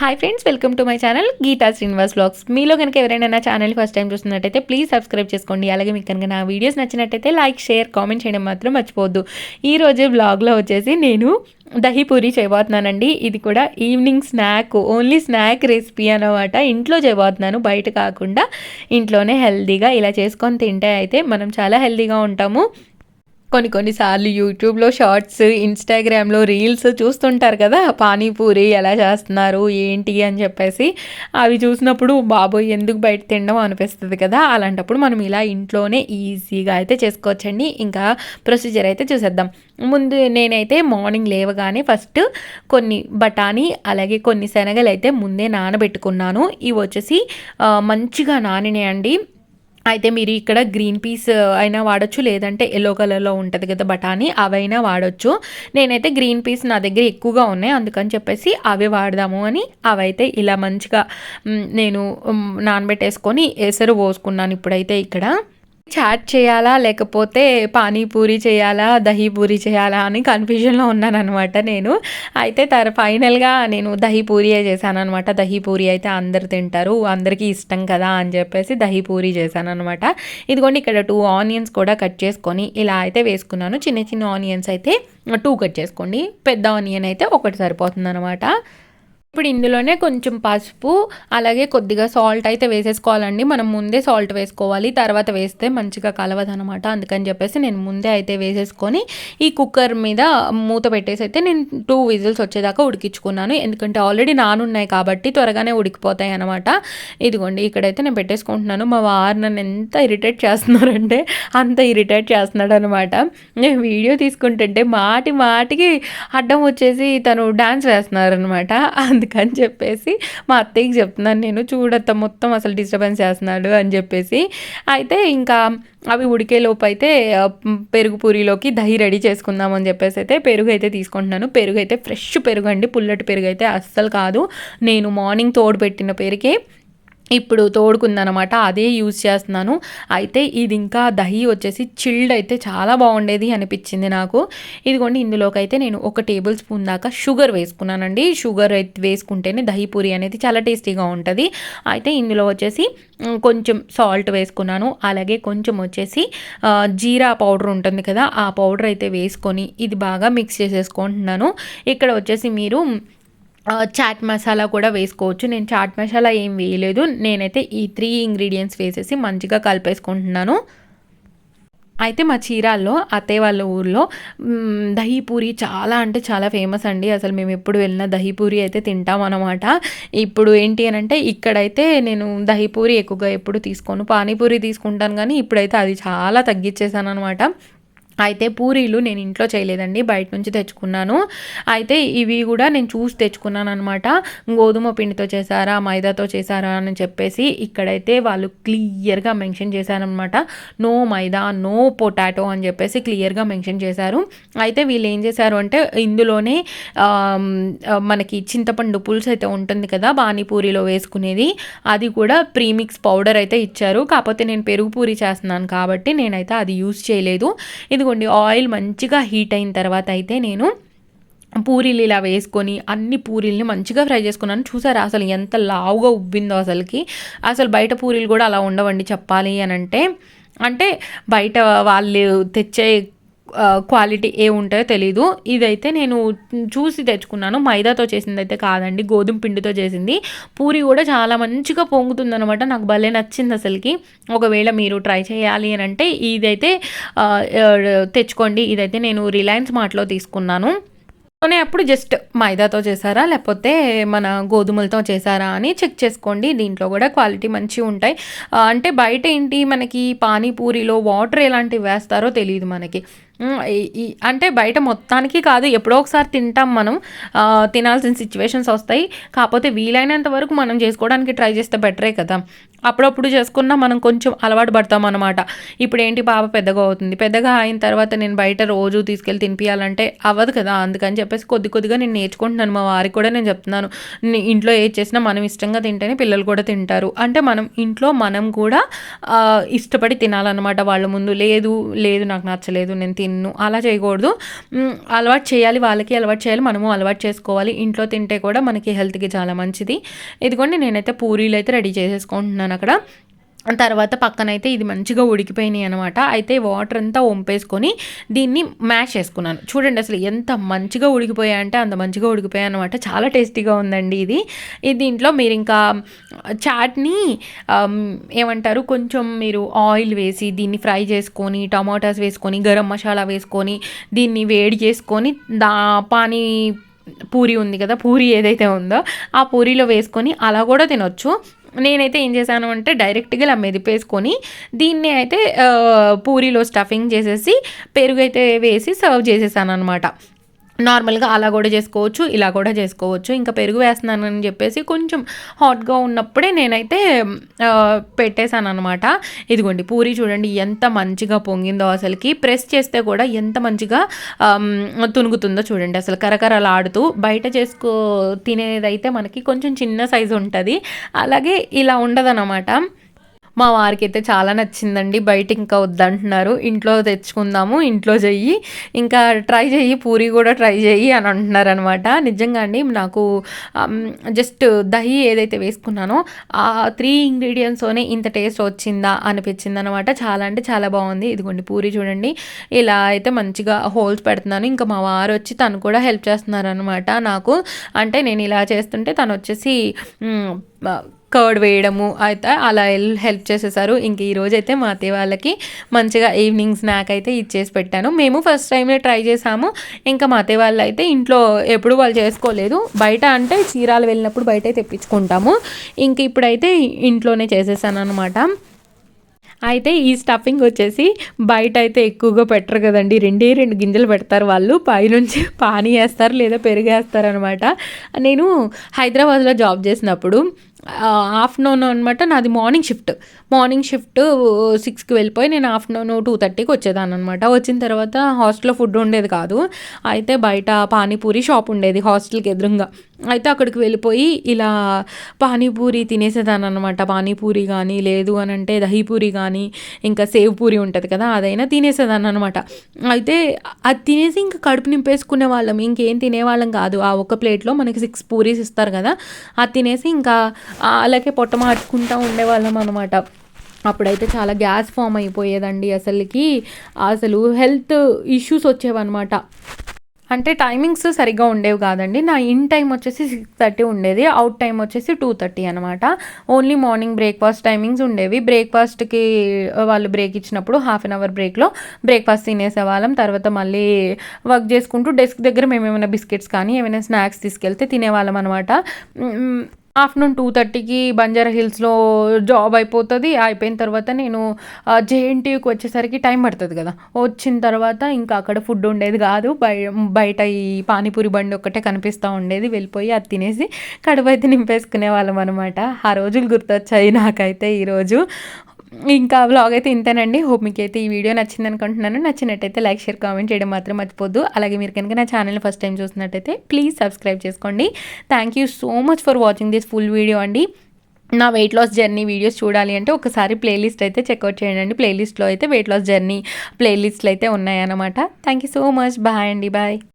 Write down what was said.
Hi friends, welcome to my channel Geetha Srinivas vlogs. మీలో కనుక ఎవరైనా నా ఛానల్ ఫస్ట్ టైం చూస్తున్నట్టయితే ప్లీజ్ సబ్స్క్రైబ్ చేసుకోండి. అలాగే మీకు కనుక నా వీడియోస్ నచ్చినట్టయితే లైక్, షేర్, కామెంట్ చేయడం మాత్రం మర్చిపోవద్దు. ఈరోజు వ్లాగ్లో వచ్చేసి నేను దహీ పూరి చేయబోతున్నానండి. ఇది కూడా evening snack, only snack recipe అనమాట. ఇంట్లో చేయబోతున్నాను, బయట కాకుండా ఇంట్లోనే హెల్తీగా ఇలా చేసుకొని తింటే అయితే మనం చాలా హెల్తీగా ఉంటాము. కొన్నిసార్లు యూట్యూబ్లో షార్ట్స్, ఇన్స్టాగ్రామ్లో రీల్స్ చూస్తుంటారు కదా, పానీపూరి ఎలా చేస్తున్నారు ఏంటి అని చెప్పేసి. అవి చూసినప్పుడు బాబోయ్ ఎందుకు బయట తినడం అనిపిస్తుంది కదా. అలాంటప్పుడు మనం ఇలా ఇంట్లోనే ఈజీగా అయితే చేసుకోవచ్చండి. ఇంకా ప్రొసీజర్ అయితే చూసేద్దాం. ముందు నేనైతే మార్నింగ్ లేవగానే ఫస్ట్ కొన్ని బఠానీ అలాగే కొన్ని శనగలు అయితే ముందే నానబెట్టుకున్నాను. ఇవి వచ్చేసి మంచిగా నానినాయండి. అయితే మీరు ఇక్కడ గ్రీన్ పీస్ అయినా వాడచ్చు, లేదంటే ఎల్లో కలర్లో ఉంటుంది కదా బఠానీ, అవైనా వాడచ్చు. నేనైతే గ్రీన్ పీస్ నా దగ్గర ఎక్కువగా ఉన్నాయి, అందుకని చెప్పేసి అవి వాడదాము అని అవైతే ఇలా మంచిగా నేను నానబెట్టేసుకొని ఎసరు పోసుకున్నాను. ఇప్పుడైతే ఇక్కడ చాట్ చేయాలా లేకపోతే పానీపూరి చేయాలా, దహీ పూరి చేయాలా అని కన్ఫ్యూజన్లో ఉన్నానమాట నేను. అయితే ఫైనల్గా నేను దహీ పూరియే చేశాను అనమాట. దహీ పూరి అయితే అందరు తింటారు, అందరికీ ఇష్టం కదా అని చెప్పేసి దహీ పూరి చేశాను అనమాట. ఇదిగోండి ఇక్కడ 2 ఆనియన్స్ కూడా కట్ చేసుకొని ఇలా అయితే వేసుకున్నాను. చిన్న చిన్న ఆనియన్స్ అయితే 2 కట్ చేసుకోండి, పెద్ద ఆనియన్ అయితే 1 సరిపోతుంది అనమాట. ఇప్పుడు ఇందులోనే కొంచెం పసుపు అలాగే కొద్దిగా సాల్ట్ అయితే వేసేసుకోవాలండి. మనం ముందే సాల్ట్ వేసుకోవాలి, తర్వాత వేస్తే మంచిగా కలవదనమాట. అందుకని చెప్పేసి నేను ముందే అయితే వేసేసుకొని ఈ కుక్కర్ మీద మూత పెట్టేసి అయితే నేను 2 విజిల్స్ వచ్చేదాకా ఉడికించుకున్నాను. ఎందుకంటే ఆల్రెడీ నానున్నాయి కాబట్టి త్వరగానే ఉడికిపోతాయి అనమాట. ఇదిగోండి ఇక్కడైతే నేను పెట్టేసుకుంటున్నాను. మా వారు నన్ను ఎంత ఇరిటేట్ చేస్తున్నారంటే అంత ఇరిటేట్ చేస్తున్నాడు అనమాట. నేను వీడియో తీసుకుంటుంటే మాటికి అడ్డం వచ్చేసి తను డాన్స్ వేస్తున్నారనమాట. అందుకని చెప్పేసి మా అత్తయ్యకి చెప్తున్నాను, నేను చూడత్త మొత్తం అసలు డిస్టర్బెన్స్ చేస్తున్నాడు అని చెప్పేసి. అయితే ఇంకా అవి ఉడికేలోపు అయితే పెరుగు పూరిలోకి దహీ రెడీ చేసుకుందాం అని చెప్పేసి అయితే పెరుగు అయితే తీసుకుంటున్నాను. పెరుగు అయితే ఫ్రెష్ పెరుగు అండి, పుల్లటి పెరుగు అయితే అస్సలు కాదు. నేను మార్నింగ్ తోడు పెట్టిన పెరుగే ఇప్పుడు తోడుకుందనమాట, అదే యూజ్ చేస్తున్నాను. అయితే ఇది ఇంకా దహీ వచ్చేసి చిల్డ్ అయితే చాలా బాగుండేది అనిపించింది నాకు. ఇదిగోండి ఇందులోకి అయితే నేను 1 టేబుల్ స్పూన్ దాకా షుగర్ వేసుకున్నానండి. షుగర్ అయితే వేసుకుంటేనే దహీ పూరి అనేది చాలా టేస్టీగా ఉంటుంది. అయితే ఇందులో వచ్చేసి కొంచెం సాల్ట్ వేసుకున్నాను, అలాగే కొంచెం వచ్చేసి జీరా పౌడర్ ఉంటుంది కదా, ఆ పౌడర్ అయితే వేసుకొని ఇది బాగా మిక్స్ చేసేసుకుంటున్నాను. ఇక్కడ వచ్చేసి మీరు చాట్ మసాలా కూడా వేసుకోవచ్చు. నేను చాట్ మసాలా ఏం వేయలేదు, నేనైతే ఈ 3 ఇంగ్రీడియంట్స్ వేసేసి మంచిగా కలిపేసుకుంటున్నాను. అయితే మా చీరాల్లో అత్తయ్య వాళ్ళ ఊర్లో దహీ పూరి చాలా అంటే చాలా ఫేమస్ అండి. అసలు మేము ఎప్పుడు వెళ్ళినా దహీ పూరి అయితే తింటాం అనమాట. ఇప్పుడు ఏంటి అని అంటే ఇక్కడైతే నేను దహీ పూరి ఎక్కువగా ఎప్పుడు తీసుకోను, పానీపూరి తీసుకుంటాను, కానీ ఇప్పుడైతే అది చాలా తగ్గించేసాను అనమాట. అయితే పూరీలు నేను ఇంట్లో చేయలేదండి, బయట నుంచి తెచ్చుకున్నాను. అయితే ఇవి కూడా నేను చూసి తెచ్చుకున్నాను అనమాట. గోధుమ పిండితో చేశారా మైదాతో చేశారా అని చెప్పేసి ఇక్కడైతే వాళ్ళు క్లియర్గా మెన్షన్ చేశారనమాట. నో మైదా, నో పొటాటో అని చెప్పేసి క్లియర్గా మెన్షన్ చేశారు. అయితే వీళ్ళు ఏం చేశారు అంటే ఇందులోనే మనకి చింతపండు పులుసు అయితే ఉంటుంది కదా పానీపూరిలో వేసుకునేది, అది కూడా ప్రీమిక్స్ పౌడర్ అయితే ఇచ్చారు. కాకపోతే నేను పెరుగు పూరి చేస్తున్నాను కాబట్టి నేనైతే అది యూజ్ చేయలేదు. ఇదిగోండి ఆయిల్ మంచిగా హీట్ అయిన తర్వాత అయితే నేను పూరీలు ఇలా వేసుకొని అన్ని పూరీల్ని మంచిగా ఫ్రై చేసుకున్నాను. చూసారా అసలు ఎంత లావుగా ఉబ్బిందో అసలు బయట పూరీలు కూడా అలా ఉండవండి చెప్పాలి అని అంటే బయట వాళ్ళు తెచ్చే క్వాలిటీ ఏ ఉంటాయో తెలీదు. ఇదైతే నేను చూసి తెచ్చుకున్నాను, మైదాతో చేసింది అయితే కాదండి, గోధుమ పిండితో చేసింది. పూరి కూడా చాలా మంచిగా పొంగుతుంది అనమాట, నాకు భలే నచ్చింది అసలుకి. ఒకవేళ మీరు ట్రై చేయాలి అని అంటే ఇదైతే తెచ్చుకోండి. ఇదైతే నేను రిలయన్స్ మార్ట్లో తీసుకున్నాను. అప్పుడు జస్ట్ మైదాతో చేశారా లేకపోతే మన గోధుమలతో చేశారా అని చెక్ చేసుకోండి. దీంట్లో కూడా క్వాలిటీ మంచిగా ఉంటాయి. అంటే బయట ఏంటి మనకి పానీపూరిలో వాటర్ ఎలాంటివి వేస్తారో తెలియదు మనకి. అంటే బయట మొత్తానికి కాదు, ఎప్పుడో ఒకసారి తింటాం మనం, తినాల్సిన సిచ్యువేషన్స్ వస్తాయి. కాకపోతే వీలైనంత వరకు మనం చేసుకోవడానికి ట్రై చేస్తే బెటరే కదా. అప్పుడప్పుడు చేసుకున్నా మనం కొంచెం అలవాటు పడతాం అనమాట. ఇప్పుడు ఏంటి పాప పెద్దగా అవుతుంది, పెద్దగా అయిన తర్వాత నేను బయట రోజు తీసుకెళ్ళి తినిపించాలంటే అవ్వదు కదా. అందుకని చెప్పేసి కొద్దిగా నేను నేర్చుకుంటున్నాను. మా వారికి కూడా నేను చెప్తున్నాను, ఇంట్లో ఏది చేసినా మనం ఇష్టంగా తింటేనే పిల్లలు కూడా తింటారు. అంటే మనం కూడా ఇష్టపడి తినాలన్నమాట వాళ్ళ ముందు. లేదు నాకు నచ్చలేదు, నేను తిన్ను అలా చేయకూడదు. అలవాటు చేయాలి, వాళ్ళకి అలవాటు చేయాలి, మనము అలవాటు చేసుకోవాలి. ఇంట్లో తింటే కూడా మనకి హెల్త్కి చాలా మంచిది. ఇదిగోండి నేనైతే పూరీలు అయితే రెడీ చేసేసుకుంటున్నాను అక్కడ. తర్వాత పక్కనైతే ఇది మంచిగా ఉడికిపోయినాయి అనమాట. అయితే వాటర్ అంతా వంపేసుకొని దీన్ని మ్యాష్ చేసుకున్నాను. చూడండి అసలు ఎంత మంచిగా ఉడికిపోయాయంటే అంత మంచిగా ఉడికిపోయాయి అనమాట. చాలా టేస్టీగా ఉందండి ఇది. దీంట్లో మీరు ఇంకా చాట్ని ఏమంటారు, కొంచెం మీరు ఆయిల్ వేసి దీన్ని ఫ్రై చేసుకొని, టమాటాస్ వేసుకొని, గరం మసాలా వేసుకొని, దీన్ని వేడి చేసుకొని పానీ పూరి ఉంది కదా, పూరి ఏదైతే ఉందో ఆ పూరిలో వేసుకొని అలా కూడా తినొచ్చు. నేనైతే ఏం చేశాను అంటే డైరెక్ట్గా ఇలా మెదిపేసుకొని దీన్ని అయితే పూరీలో స్టఫింగ్ చేసేసి పెరుగు అయితే వేసి సర్వ్ చేసేసాను అనమాట. నార్మల్గా అలా కూడా చేసుకోవచ్చు, ఇలా కూడా చేసుకోవచ్చు. ఇంకా పెరుగు వేస్తున్నానని చెప్పేసి కొంచెం హాట్గా ఉన్నప్పుడే నేనైతే పెట్టేశాను అనమాట. ఇదిగోండి పూరి చూడండి ఎంత మంచిగా పొంగిందో, అసలుకి ప్రెస్ చేస్తే కూడా ఎంత మంచిగా తునుగుతుందో చూడండి. అసలు కరకరలాడుతూ బయట తినేదైతే మనకి కొంచెం చిన్న సైజు ఉంటుంది, అలాగే ఇలా ఉండదన్నమాట. మా వారికి అయితే చాలా నచ్చిందండి. బయట ఇంకా వద్దంటున్నారు, ఇంట్లో తెచ్చుకుందాము, ఇంట్లో చెయ్యి, ఇంకా ట్రై చెయ్యి, పూరి కూడా ట్రై చెయ్యి అని అంటున్నారు అనమాట. నిజంగా అండి నాకు జస్ట్ దహి ఏదైతే వేసుకున్నానో ఆ 3 ఇంగ్రీడియంట్స్తోనే ఇంత టేస్ట్ వచ్చిందా అనిపించింది అనమాట. చాలా అంటే చాలా బాగుంది. ఇదిగోండి పూరి చూడండి ఇలా అయితే మంచిగా హోల్స్ పెడుతున్నాను. ఇంకా మా వారు వచ్చి తను కూడా హెల్ప్ చేస్తున్నారు అనమాట నాకు. అంటే నేను ఇలా చేస్తుంటే తను వచ్చేసి కర్డ్ వేయడము అయితే అలా హెల్ప్ చేసేసారు. ఇంక ఈరోజు అయితే మా అత్తయ్య వాళ్ళకి మంచిగా ఈవినింగ్ స్నాక్ అయితే ఇచ్చేసి పెట్టాను. మేము ఫస్ట్ టైమే ట్రై చేసాము. ఇంకా మా అత్తయ్య వాళ్ళు అయితే ఇంట్లో ఎప్పుడు వాళ్ళు చేసుకోలేదు. బయట అంటే చీరాలు వెళ్ళినప్పుడు బయట తెప్పించుకుంటాము. ఇంక ఇప్పుడైతే ఇంట్లోనే చేసేసాను అనమాట. అయితే ఈ స్టఫింగ్ వచ్చేసి బయట అయితే ఎక్కువగా పెట్టరు కదండి, 2 గింజలు పెడతారు వాళ్ళు, పైనుంచి పానీ వేస్తారు లేదా పెరుగు వేస్తారు అనమాట. నేను హైదరాబాద్లో జాబ్ చేసినప్పుడు ఆఫ్టర్నూన్ అనమాట, నాది మార్నింగ్ షిఫ్ట్ 6కి వెళ్ళిపోయి నేను ఆఫ్టర్నూన్ 2:30కి వచ్చేదాన్ని అనమాట. వచ్చిన తర్వాత హాస్టల్లో ఫుడ్ ఉండేది కాదు. అయితే బయట పానీపూరి షాప్ ఉండేది హాస్టల్కి ఎదురుగా. అయితే అక్కడికి వెళ్ళిపోయి ఇలా పానీపూరి తినేసేదాన్ని అనమాట. పానీపూరి కానీ లేదు అని అంటే దహీపూరి కానీ ఇంకా సేవ్ పూరి ఉంటుంది కదా, అదైనా తినేసేదాన్ని అనమాట. అయితే అది తినేసి ఇంకా కడుపు నింపేసుకునే వాళ్ళం, ఇంకేం తినేవాళ్ళం కాదు. ఆ ఒక ప్లేట్లో మనకి 6 పూరీస్ ఇస్తారు కదా, అది తినేసి ఇంకా అలాగే పొట్ట మార్చుకుంటూ ఉండేవాళ్ళం అనమాట. అప్పుడైతే చాలా గ్యాస్ ఫామ్ అయిపోయేదండి. అసలు హెల్త్ ఇష్యూస్ వచ్చేవన్నమాట. అంటే టైమింగ్స్ సరిగ్గా ఉండేవి కాదండి. నా ఇన్ టైం వచ్చేసి 6:30 ఉండేది, అవుట్ టైం వచ్చేసి 2:30 అనమాట. ఓన్లీ మార్నింగ్ బ్రేక్ఫాస్ట్ టైమింగ్స్ ఉండేవి. బ్రేక్ఫాస్ట్కి వాళ్ళు బ్రేక్ ఇచ్చినప్పుడు ½ అన్ అవర్ బ్రేక్లో బ్రేక్ఫాస్ట్ తినేసేవాళ్ళం. తర్వాత మళ్ళీ వర్క్ చేసుకుంటూ డెస్క్ దగ్గర మేము ఏమైనా బిస్కెట్స్ కానీ ఏమైనా స్నాక్స్ తీసుకెళ్తే తినేవాళ్ళం అనమాట. ఆఫ్టర్నూన్ 2:30కి బంజారా హిల్స్లో జాబ్ అయిపోతుంది. అయిపోయిన తర్వాత నేను జేఎన్టీయూకి వచ్చేసరికి టైం పడుతుంది కదా, వచ్చిన తర్వాత ఇంకా అక్కడ ఫుడ్ ఉండేది కాదు. బయట ఈ పానీపూరి బండి ఒక్కటే కనిపిస్తూ ఉండేది, వెళ్ళిపోయి అది తినేసి కడుపు అయితే నింపేసుకునే వాళ్ళం అనమాట. ఆ రోజులు గుర్తొచ్చాయి నాకైతే ఈరోజు. ఇంకా వ్లాగ్ అయితే ఇంతేనండి. హోప్ మీకు అయితే ఈ వీడియో నచ్చింది అనుకుంటున్నాను. నచ్చినట్టయితే లైక్, షేర్, కామెంట్ చేయడం మాత్రం మర్చిపోద్దు. అలాగే మీరు కనుక నా ఛానల్ ఫస్ట్ టైం చూసినట్టయితే ప్లీజ్ సబ్స్క్రైబ్ చేసుకోండి. Thank you so much for watching this full video అండి. నా వెయిట్ లాస్ జర్నీ వీడియోస్ చూడాలి అంటే ఒకసారి ప్లేలిస్ట్ అయితే చెక్అవుట్ చేయండి. ప్లేలిస్ట్లో అయితే వెయిట్ లాస్ జర్నీ ప్లేలిస్ట్లు అయితే ఉన్నాయన్నమాట. Thank you so much. Bye అండి. బాయ్.